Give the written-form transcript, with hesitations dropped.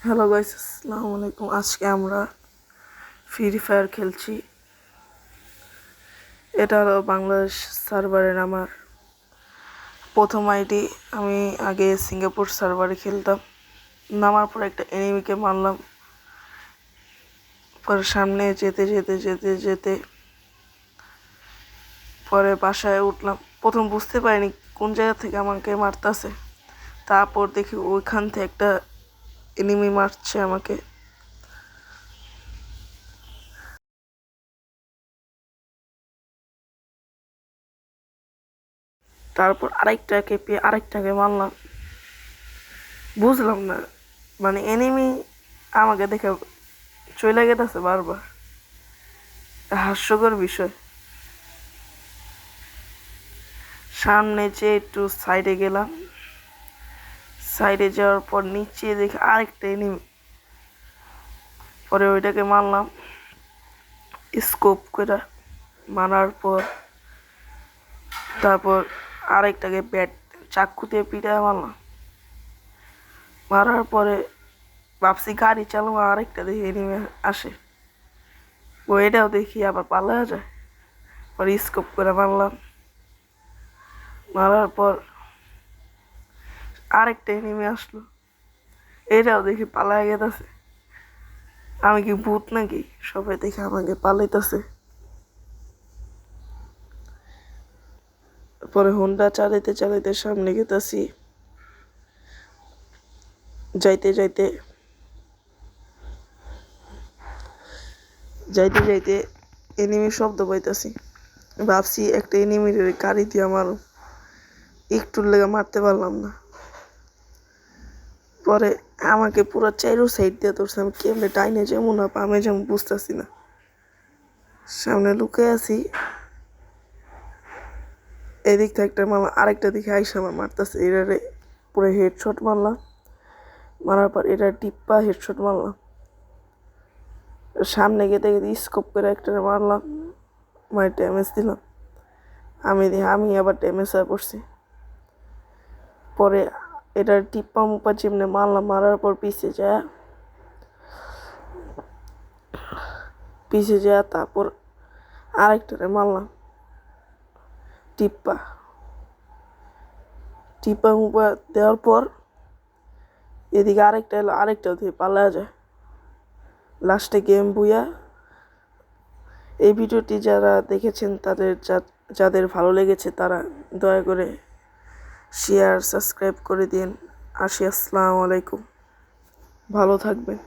Hello guys, আসসালামু আলাইকুম। আজকে আমরা ফ্রি ফায়ার খেলছি। এটা হলো বাংলাদেশ সার্ভারের আমার প্রথম আইডি। আমি আগে সিঙ্গাপুর সার্ভারে খেলতাম। নামার পর একটা এনিমিকে মারলাম। পরে সামনে যেতে যেতে যেতে যেতে পরে বাসায় উঠলাম। প্রথম বুঝতে পারিনি কোন জায়গা থেকে আমাকে মারতেছে। তারপর দেখি ওইখান থেকে একটা এনিমি মারছে আমাকে। তারপর আরেকটাকে মারলাম। বুঝলাম না, মানে এনিমি আমাকে দেখে চলে গেছে বারবার। হাস্যকর বিষয়। সামনে যে একটু সাইডে গেলাম, সাইডে যাওয়ার পর নিচে দেখে আরেকটা এনিমি। পরে ওইটাকে মারলাম স্কোপ করে। মারার পর তারপর আরেকটাকে চাকু দিয়ে পিটায় মারলাম। মারার পরে ভাবছি গাড়ি চালাবো, আরেকটা দেখি এনিমি আসে। ওইটাও দেখি আবার পালা যায়। পরে স্কোপ করে মারলাম। মারার পর আরেকটা এনিমি আসলো, এটাও দেখি পালায় গেছে। আমি কি ভূত নাকি? সবাই দেখে আমাকে পালাইতেছে। পরে হোন্ডা চালাইতে চালাইতে সামনে গেতেছি। যাইতে যাইতে যাইতে যাইতে এনিমির শব্দ পাইতেছি। ভাবছি একটা এনিমির গাড়ি দিয়ে আমার একটুর লেগে মারতে পারলাম না। পরে আমাকে পুরো চাইরো সাইড দিয়ে ধরছে। আমি কেমনে ডাইনে যেমন না বামে যেমন বুঝতেছি না। সামনে লুকে আছি, এদিক থেকে একটা মারলাম, আরেকটা দিকে আইসা আমার মারতেছে। এটারে পুরো হেডশট মারলাম। মারার পর এটা টিপ্পা হেডশট মারলাম। সামনে গেতে গেতে স্কোপ করে একটা মারলাম, মানে ড্যামেজ দিলাম। আমি আবার ড্যামেজ হয়ে পড়ছি। পরে এটা টিপ্পা মুপ্পা যেমনি মারলাম, মারার পর পিছে যায় তারপর আরেকটারে মারলাম টিপ্পা টিপ্পা মুপ্পা দেওয়ার পর এদিকে আরেকটা এলো, আরেকটা দিয়ে পালা যায়। লাস্টে গেম বুইয়া। এই ভিডিওটি যারা দেখেছেন যাদের ভালো লেগেছে তারা দয়া করে শেয়ার সাবস্ক্রাইব করে দিন। আসসালামু আলাইকুম, ভালো থাকবেন।